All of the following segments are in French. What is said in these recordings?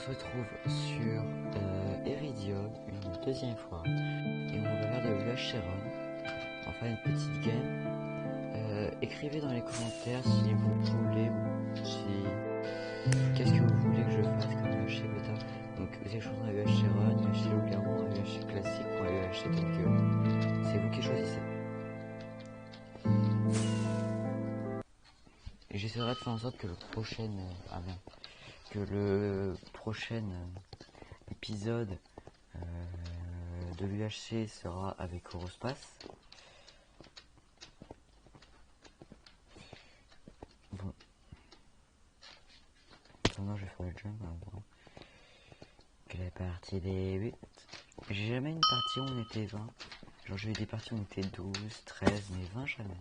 se retrouve sur Eridium une deuxième fois et on va faire de l'UH Sharon. On va faire une petite game. Écrivez dans les commentaires si vous voulez ou si qu'est-ce que vous voulez que je fasse comme UH bêta. Donc vous avez choisi un UH Sharon, un UH Loup-Garou, un UH classique ou un UH Tokyo. C'est vous qui choisissez. Et j'essaierai de faire en sorte que le prochain épisode de l'UHC sera avec Horospace. Bon. Maintenant je vais faire le jump. Que la partie débute. J'ai jamais une partie où on était 20. Genre j'ai eu des parties où on était 12, 13, mais 20 jamais.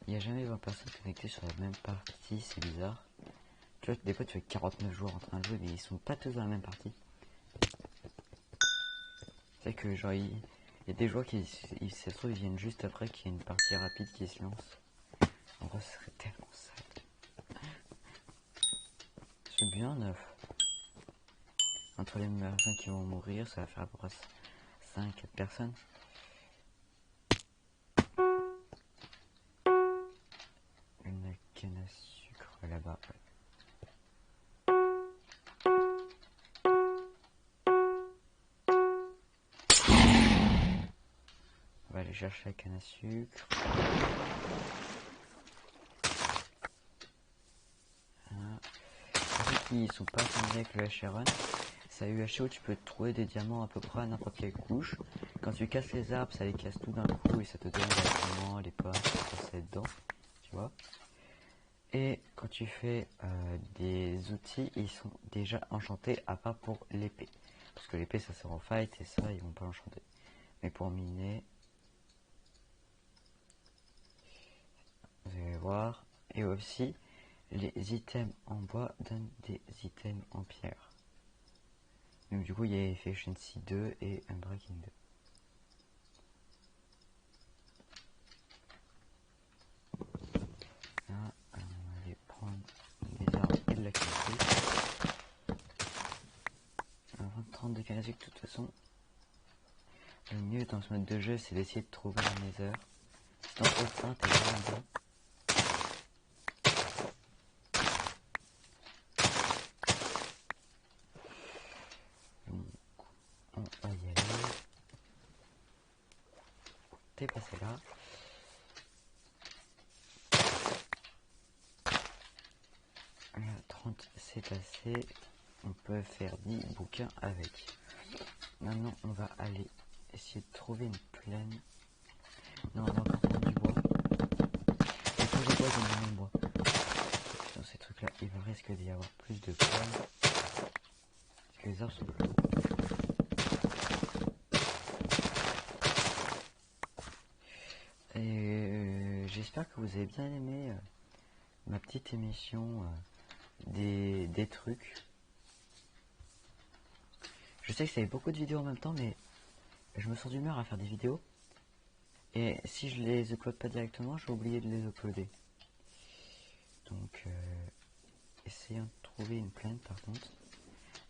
Il n'y a jamais 20 personnes connectées sur la même partie, c'est bizarre. Tu vois, des fois tu fais 49 joueurs en train de jouer, mais ils sont pas tous dans la même partie. C'est que genre il y a des joueurs qui, ça se trouve, ils viennent juste après qu'il y ait une partie rapide qui se lance. En vrai, ce serait tellement sale. C'est bien 9. Entre les personnes qui vont mourir, ça va faire à peu près 5-4 personnes. Une canne à sucre là-bas. On va aller chercher la canne à sucre. Ceux qui sont pas familiers avec le HRN, c'est à UHC où tu peux trouver des diamants à peu près à n'importe quelle couche. Quand tu casses les arbres, ça les casse tout d'un coup et ça te donne directement les pommes qui sont dedans, tu vois. Et quand tu fais des outils, ils sont déjà enchantés à part pour l'épée. Parce que l'épée ça sert en fight et ça ils vont pas l'enchanter. Mais pour miner, vous allez voir. Et aussi, les items en bois donnent des items en pierre. Donc du coup il y a Efficiency 2 et Unbreaking 2. Là, on va aller prendre des arbres et de la canne à sucre. Avant de prendre des cannes à sucre, de toute façon, le mieux dans ce mode de jeu c'est d'essayer de trouver un nether. Si t'en trouves pas, t'es vraiment bon. On va y aller. T'es passé là. Là, 30 c'est passé. On peut faire 10 bouquins avec. Maintenant, on va aller essayer de trouver une plaine. Non, on va encore prendre du bois. Et tous les bois, j'en ai moins de bois. Dans ces trucs-là, il va risque d'y avoir plus de plaines. Parce que les arbres sont plus hauts. Et j'espère que vous avez bien aimé ma petite émission des trucs. Je sais que ça fait beaucoup de vidéos en même temps, mais je me sens d'humeur à faire des vidéos. Et si je les upload pas directement, j'ai oublié de les uploader. Donc, essayons de trouver une plaine par contre.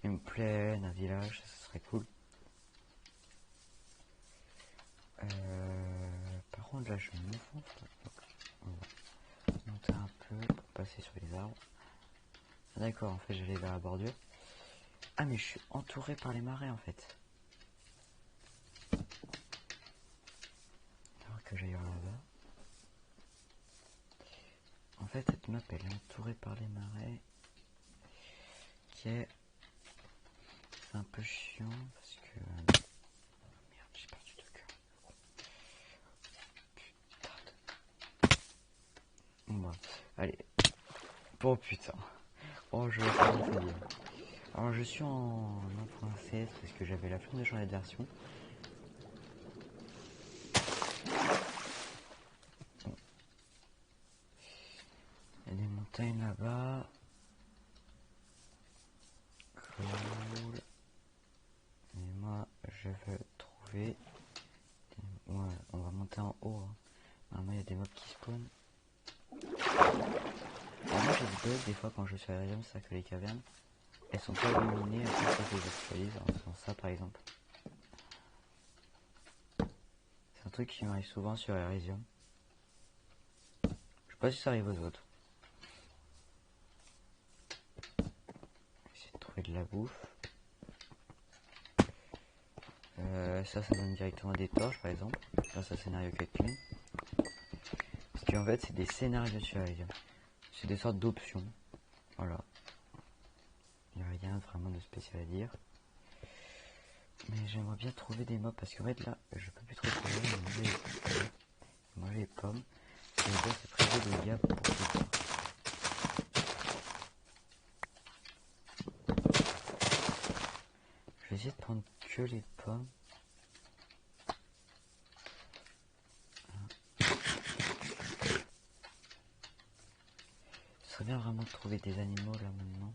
Une plaine, un village, ça serait cool. Par contre, là, je m'enfonce. On va monter un peu pour passer sur les arbres. D'accord, en fait, j'allais vers la bordure. Ah, mais je suis entouré par les marais en fait. Alors que j'aille là-bas. En fait, cette map elle est entourée par les marais. C'est un peu chiant parce que. Merde, j'ai perdu de cœur. Putain. Bon, allez. Oh putain. Oh, je vais pas me dire. Alors, je suis en 1.16 parce que j'avais la flemme de changer de version. Bon. Il y a des montagnes là-bas. Cool. Et moi, je veux trouver. Ouais, on va monter en haut. Hein. Normalement, il y a des mobs qui spawnent. Alors moi, j'ai des bugs des fois quand je suis à la game, c'est ça que les cavernes. elles sont pas illuminées, après ça se visualise en faisant ça par exemple. C'est un truc qui m'arrive souvent sur Elysium. Je sais pas si ça arrive aux autres. Essayer de trouver de la bouffe. Ça donne directement des torches par exemple, grâce à scénario calcul. Parce qu'en fait c'est des scénarios sur Elysium. C'est des sortes d'options. Voilà. Il n'y a rien vraiment de spécial à dire. Mais j'aimerais bien trouver des mobs parce qu'en fait là je peux plus trop trouver. Manger les pommes. Ça veut dire c'est privé de gars pour tout ça. Je vais essayer de prendre que les pommes. Ce serait bien vraiment de trouver des animaux là maintenant.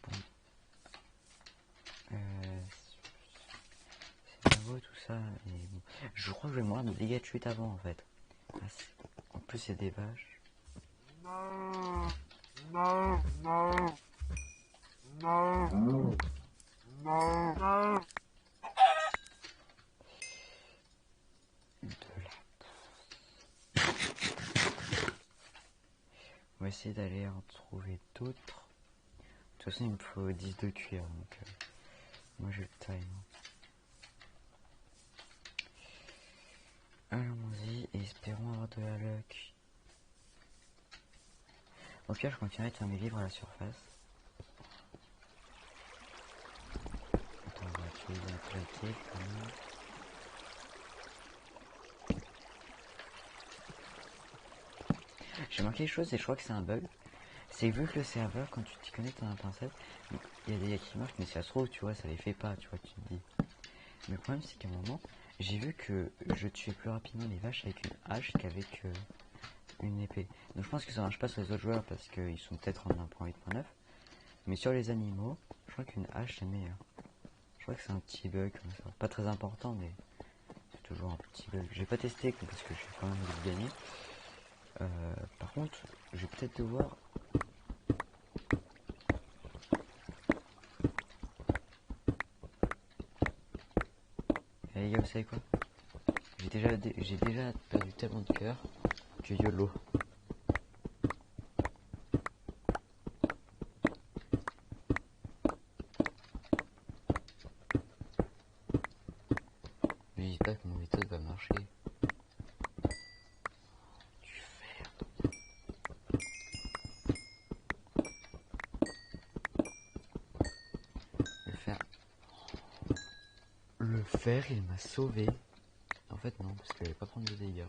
Bon. C'est beau tout ça. Et bon. Je crois que je vais mourir de dégâts de chute avant en fait. Ah, en plus il y a des vaches. On va essayer d'aller en trouver d'autres. De toute façon, il me faut 10 de cuir, donc moi j'ai le time. Allons-y et espérons avoir de la luck. Au pire, je continuerai de faire mes livres à la surface. Attends, on va utiliser un plaquet quand même. J'ai manqué quelque chose et je crois que c'est un bug. C'est vu que le serveur, quand tu t'y connectes en un pincette, il y a des gars qui marchent, mais si ça se trouve, tu vois, ça les fait pas, tu vois, tu te dis. Mais le problème, c'est qu'à un moment, j'ai vu que je tuais plus rapidement les vaches avec une hache qu'avec une épée. Donc je pense que ça marche pas sur les autres joueurs parce qu'ils sont peut-être en 1.8.9. Mais sur les animaux, je crois qu'une hache c'est meilleur. Je crois que c'est un petit bug comme ça. Pas très important, mais c'est toujours un petit bug. J'ai pas testé parce que j'ai quand même envie de gagner. Par contre, je vais peut-être devoir... Eh les gars, vous savez quoi? J'ai déjà perdu tellement de cœur que YOLO. Mais j'espère que mon méthode va marcher. Du fer. Le fer. Le fer, il m'a sauvé. En fait, non, parce qu'il allait pas prendre de dégâts.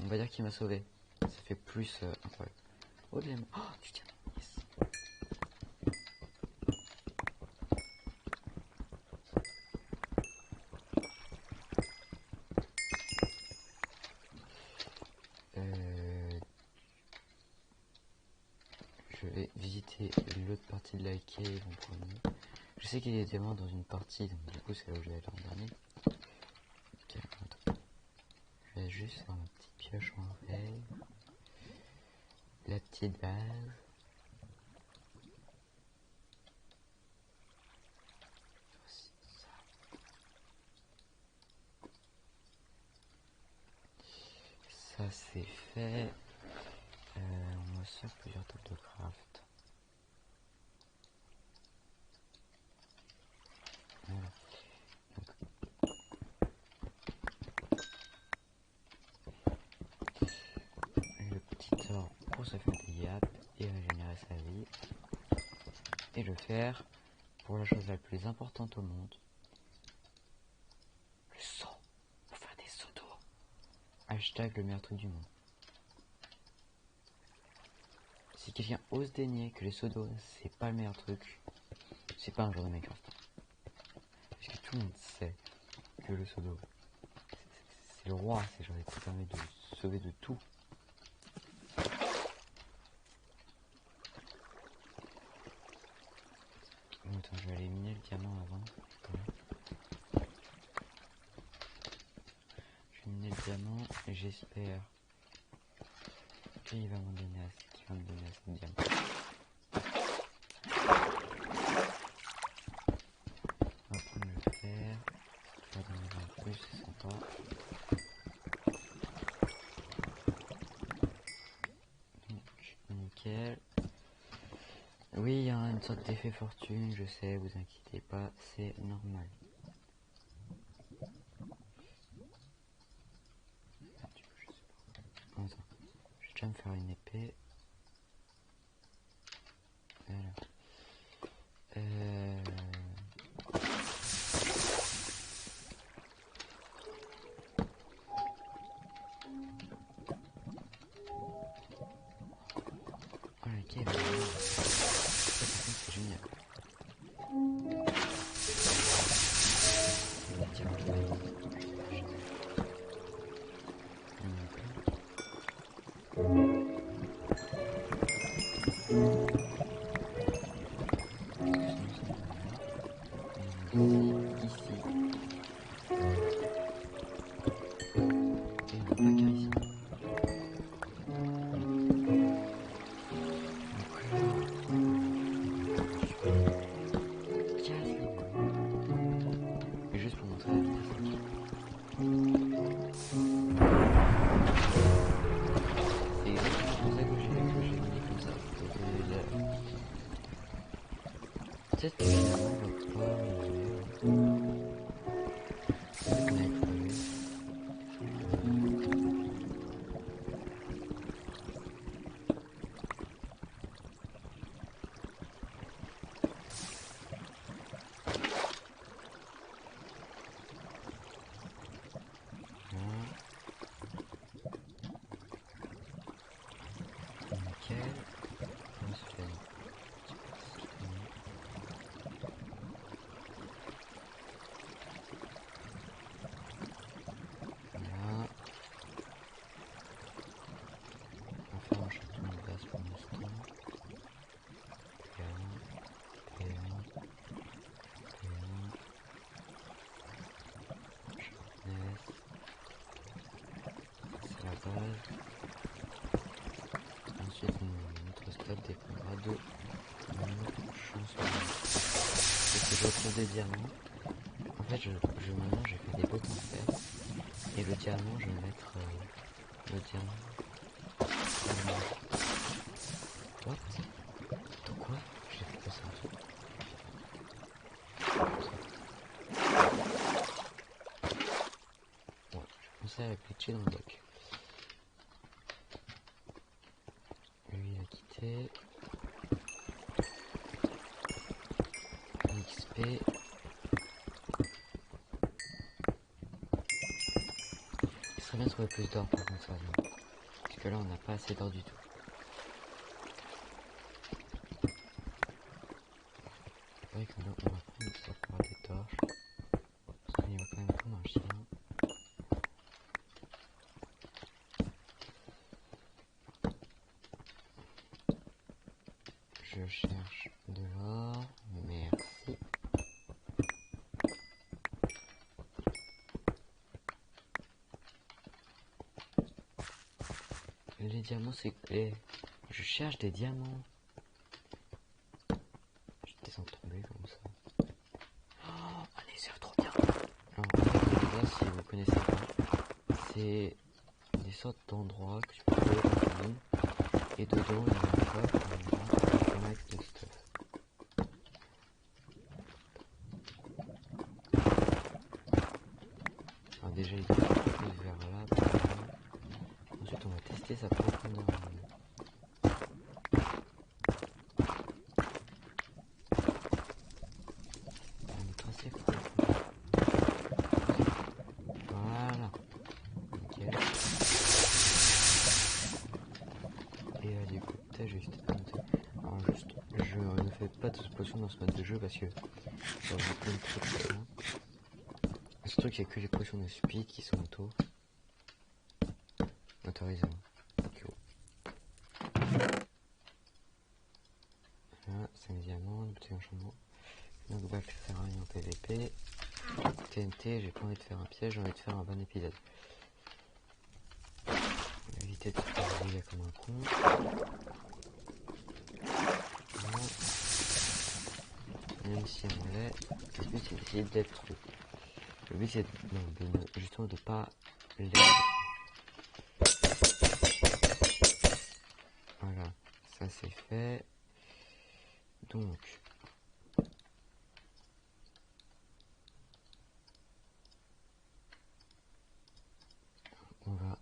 On va dire qu'il m'a sauvé. Ça fait plus incroyable. Oh, de oh, tu tiens. Yes. Je vais visiter l'autre partie de la cave en premier. Je sais qu'il y a des diamants dans une partie, donc du coup c'est là où je vais aller en dernier. Ok, attends. Je vais juste faire ma petite pioche en veille. La petite base. Ça c'est fait. On va se faire plusieurs tables de craft. Voilà. Le petit or pour se faire des yaps et régénérer sa vie. Et le fer pour la chose la plus importante au monde. Le seau. Pour faire des seaux d'eau. Hashtag le meilleur truc du monde. Si quelqu'un ose dénier que les seaux d'eau c'est pas le meilleur truc, c'est pas un genre de Minecraft. Parce que tout le monde sait que le seau d'eau c'est le roi, c'est genre qui permet de sauver de tout. Bon, attends, je vais aller miner le diamant avant. J'espère qu'il va m'en donner assez, qu'il va me donner assez de diamants. On va prendre le fer. On va donner un peu, c'est sympa. Donc, nickel. Oui, il y a une sorte d'effet fortune, je sais, vous inquiétez pas, c'est normal. Attends, je vais déjà me faire une épée. Voilà. Oh, ok, c'est génial. Peut-être que finalement on va pas arriver. Peut-être qu'on avait prévu. Nickel. On se fait voilà. On va faire un château de base pour l'instant. Et un, et un, et un. Sharpness. C'est la base. Ensuite, notre stade dépendra de notre chance. Est-ce que je retrouve des diamants? En fait, maintenant j'ai fait des blocs en fer. Et le diamant, je vais mettre le diamant. What? Attends, quoi? J'ai fait passer un truc. Ouais, je pensais à glitcher dans le bloc. Lui, il a quitté. XP. Il serait bien de trouver plus d'or par contre, ça. Parce que là, on n'a pas assez d'or du tout. C'est vrai qu'on va prendre ça pour des torches. Parce qu'il va quand même prendre un chien. Je cherche de l'or. Merci. Les diamants, c'est... je cherche des diamants. Je descends tomber comme ça. Oh, un laser trop bien. Alors, en fait, là, si vous connaissez pas, c'est des sortes d'endroits que tu peux trouver dans le monde. Et dedans, il y a un coffre, avec un max de stuff. Alors déjà, il y a plus vers là. Ensuite, on va tester sa profondeur. Voilà. Nickel. Et du coup, t'as juste à noter. Alors juste, je ne fais pas de potions dans ce mode de jeu parce que ça va plein de trucs comme ça. Surtout qu'il n'y a que les potions de speed qui sont autorisées. Là, 5 diamants, une bouteille d'enchantement. Donc bac sert à rien en PVP. TNT, j'ai pas envie de faire un piège, j'ai envie de faire un bon épisode. éviter de faire des dégâts comme un con. Non. Même si on l'est, le but c'est d'essayer d'être trop. Le but c'est justement de pas l'être trop. Voilà, ça c'est fait. Donc, on va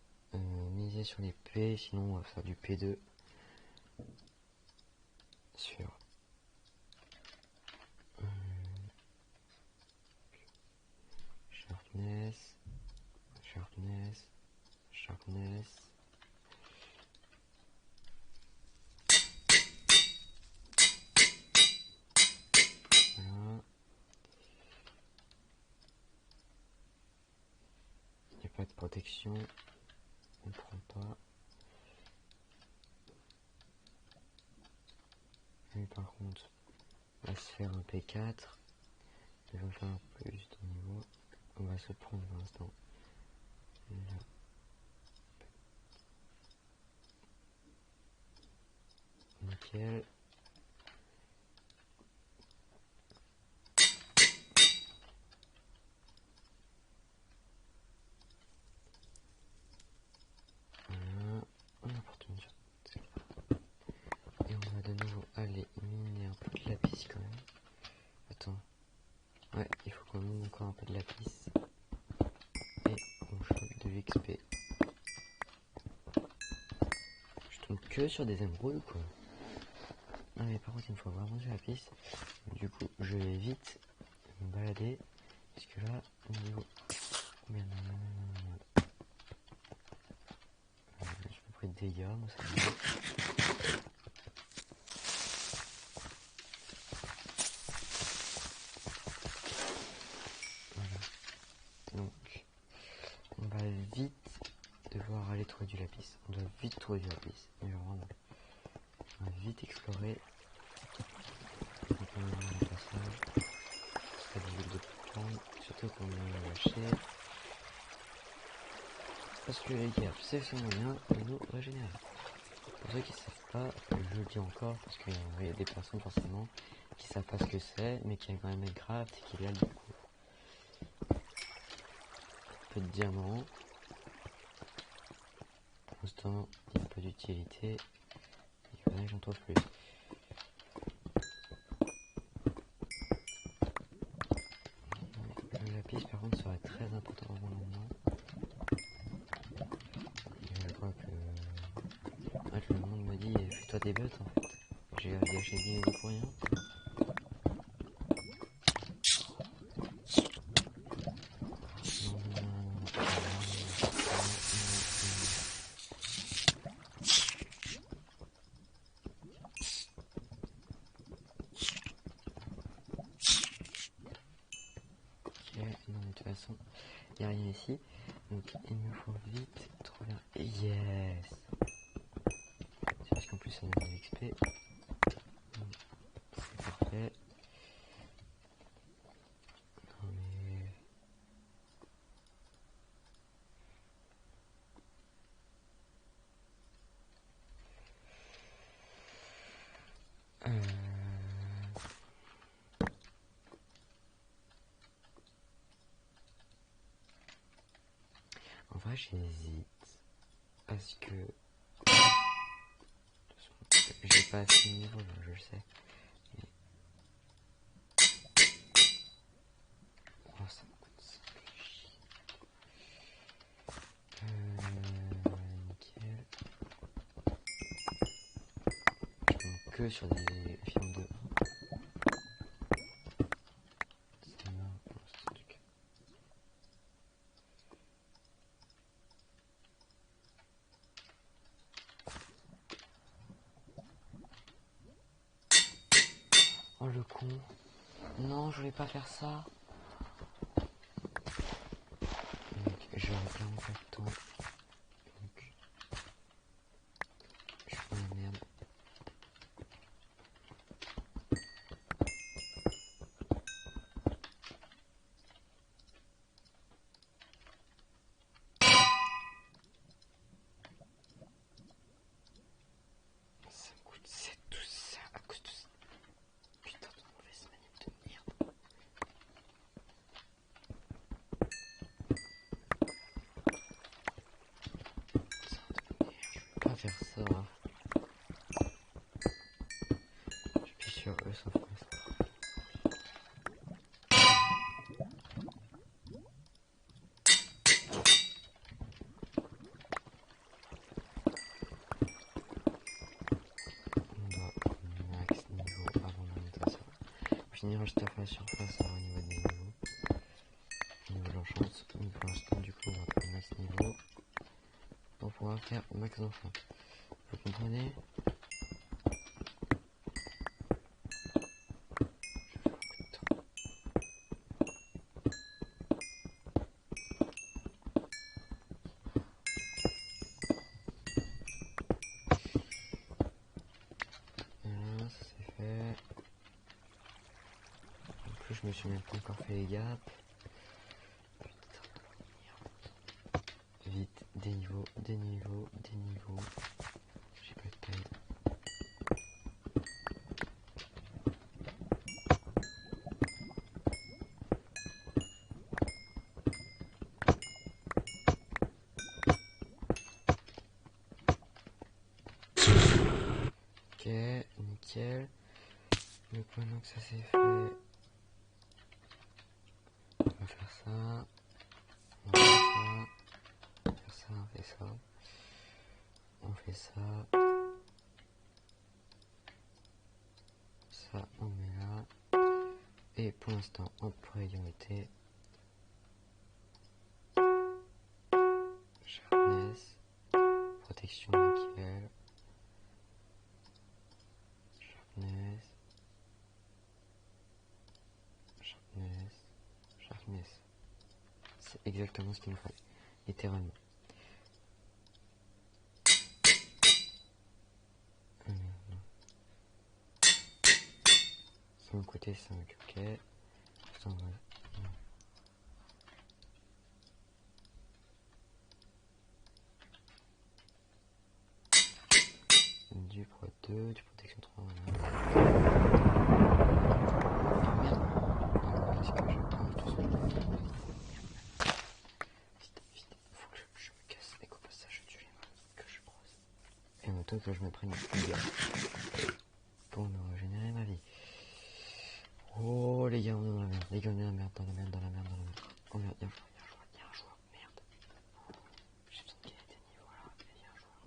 miser sur les P, sinon on va faire du P2 sur sharpness, sharpness, sharpness. Voilà. Il n'y a pas de protection, on ne prend pas. Mais par contre, on va se faire un P4. Il va faire plus de niveau. On va se prendre pour l'instant. Là. Nickel. Voilà. On apporte une shot. Et on va de nouveau aller miner un peu de lapis quand même. Attends. Ouais, il faut qu'on mine encore un peu de lapis. Et on chope de l'XP. Je tombe que sur des émeraudes quoi. Ah mais par contre il me faut vraiment du lapis. Du coup je vais vite me balader. Parce que là, au niveau... Combien de... J'ai pas pris de dégâts, moi ça me... Voilà. Donc, on va vite devoir aller trouver du lapis. On doit vite trouver du lapis. Mais vraiment, on va vite explorer. Donc on va le passage. Ça difficile de prendre. Surtout qu'on est lâché. Parce que les gars, c'est ce moyen de nous régénérer. Pour ceux qui ne savent pas, je le dis encore parce qu'il y a des personnes forcément qui savent pas ce que c'est, mais qui aiment quand même Minecraft et qui regardent beaucoup. Un peu de diamants. Pour l'instant, il n'y a pas d'utilité. Il faudrait que j'en trouve plus. Le lapis par contre serait très important pour mon moment. Je crois que... Ah, tout le monde me dit fais-toi des buts en fait. J'ai gâché 10 minutes pour rien. Non, mais de toute façon, il n'y a rien ici. Donc, il me faut vite trouver un... Yes! C'est parce qu'en plus, ça donne de l'XP. C'est parfait. Non, mais... En vrai, j'hésite. Parce que... J'ai pas assez de niveau, je le sais. Mais... Oh, ça me coûte ça. Nickel. Je tombe que sur des films de... C'est marrant pour ce truc. Oh le con. Non, je voulais pas faire ça. Donc, j'aurais clairement pas le temps. Donc, je prends la merde. finira juste à faire la surface alors, au niveau des niveaux. Au niveau de l'enchance. Mais pour l'instant, du coup, on va prendre max niveau. On pourra faire max d'enchance. Vous comprenez? Voilà, ça c'est fait. En plus, je me suis même pas encore fait les gaps. Vite, des niveaux, des niveaux, des niveaux. J'ai pas de taille. Ok, nickel. Le pendant que ça c'est fait, on va faire ça. On va faire ça. On fait ça. On fait ça. Ça, on met là. Et pour l'instant, en priorité, sharpness, protection nickel, sharpness, sharpness, sharpness. C'est exactement ce qu'il me fallait, littéralement. Non. Ça me coûtait 5, ok. Ça, on va... Du pro 2, du protection 3, voilà. Merde. Est-ce que je... Ah, tout seul. Merde. Vite, vite. Faut que je me casse et qu'au passage je tue les mains que je brosse. Et en même temps que je me prenne une gars pour me régénérer ma vie. Oh les gars, on est dans la merde. Les gars, on est dans la merde, dans la merde, dans la merde, dans la merde. Oh merde, y'a un joueur, y'a un joueur, merde. J'ai besoin de gagner des niveaux là, et y'a un joueur.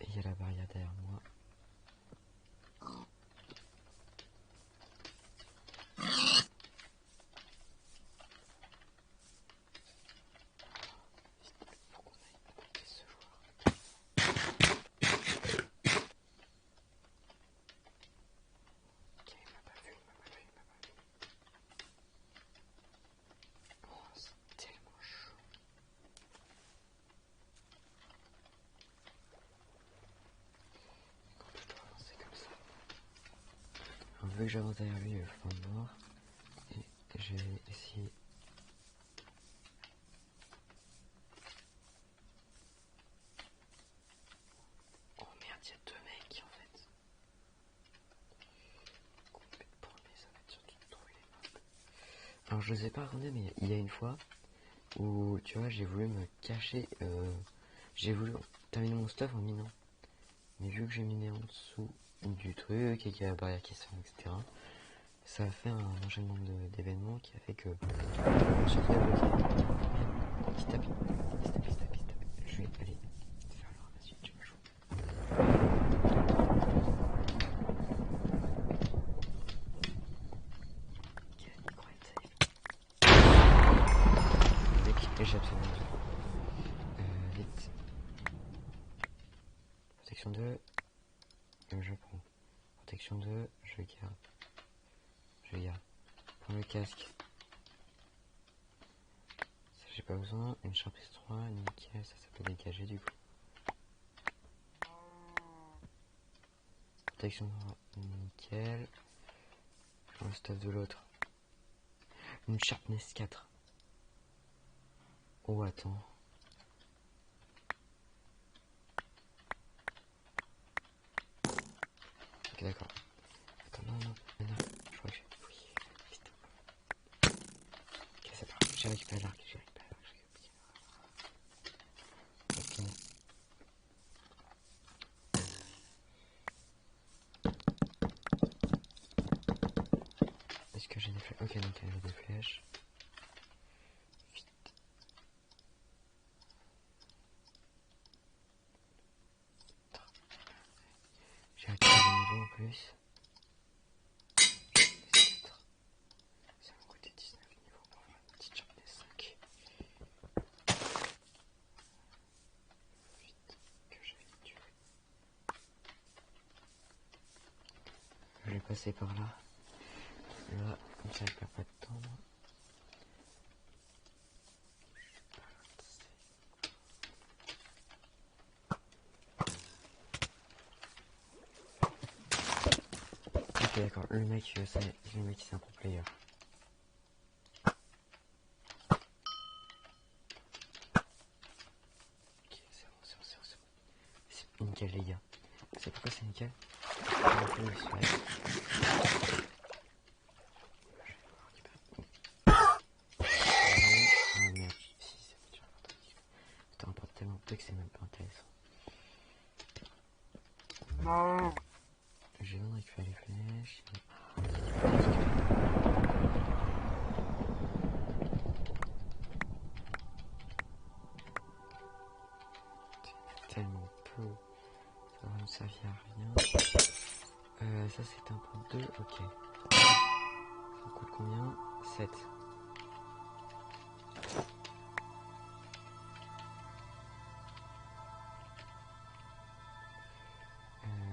Et y'a la barrière derrière moi. Faut qu'on aille attaquer ce joueur. Ok, il m'a pas vu, il m'a pas vu, il m'a pas vu. Oh, c'est tellement chaud. Quand je dois avancer comme ça. Alors, vu que j'avance derrière lui, il va falloir me voir. Et je vais essayer. Oh merde, il y a deux mecs en fait. Premier, ça va être surtout de trouver les maps. Alors je sais pas, attendez, mais il y a une fois où tu vois, j'ai voulu me cacher. J'ai voulu terminer mon stuff en minant. Mais vu que j'ai miné en dessous du truc et qu'il y a la barrière qui se ferme, etc., ça a fait un enchaînement d'événements qui a fait que je me suis retrouvé bloqué. Merde, il se tape, il se tape, il se tape, il se tape. Je vais aller faire le ramasse, tu vas jouer. Ok, il croit être safe. Le mec, j'ai absolument tout. Vite. Protection 2, je prends. Protection 2, je garde. Je garde. Prends le casque. Ça, j'ai pas besoin. Une Sharpness 3, nickel, ça peut dégager du coup. Protection 3, nickel. Je prends le stuff de l'autre. Une Sharpness 4. Oh, attends. Ok, d'accord. Attends, non, non, non, non. Je crois que j'ai... Oui, vite. Ok, c'est pas grave. J'ai récupéré l'arc, j'ai récupéré l'arc. Ok. Est-ce que j'ai des flèches? Ok, donc j'ai des flèches. Vite. J'ai récupéré des niveaux en plus. passer par là. Là, comme ça, je perds pas de temps. Ok, d'accord, le mec c'est un pro player. Ok, c'est bon. C'est nickel, les gars. C'est pourquoi c'est nickel? Ah merde, si, c'est bon, tu rapportes. Putain, on rapporte tellement peu que c'est même pas intéressant. J'ai besoin de récupérer les flèches. Tellement peu, ça va me servir à rien. Ça c'est un point 2, ok. Ça me coûte combien? 7.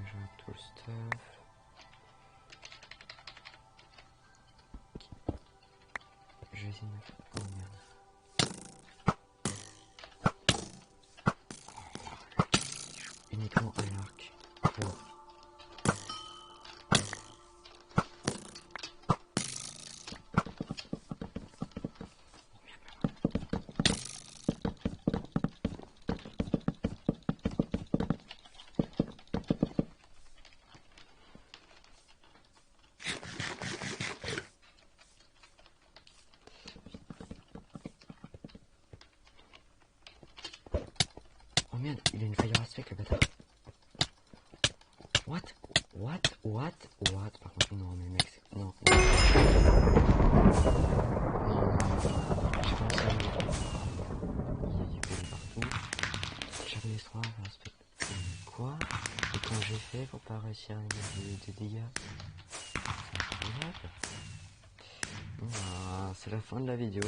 Je regarde tout le stuff. Okay. Je vais essayer de me faire... Oh merde. Uniquement à l'arc. Oh. Oh merde, il a une fire aspect le bâtard. What? Par contre, non, mais mec, c'est... Non. J'ai commencé à me... Il y a du colis partout. J'avais l'espoir à aspect. Quoi? Et quand j'ai fait pour pas réussir à mettre de dégâts? C'est incroyable. Bon, bah, c'est la fin de la vidéo.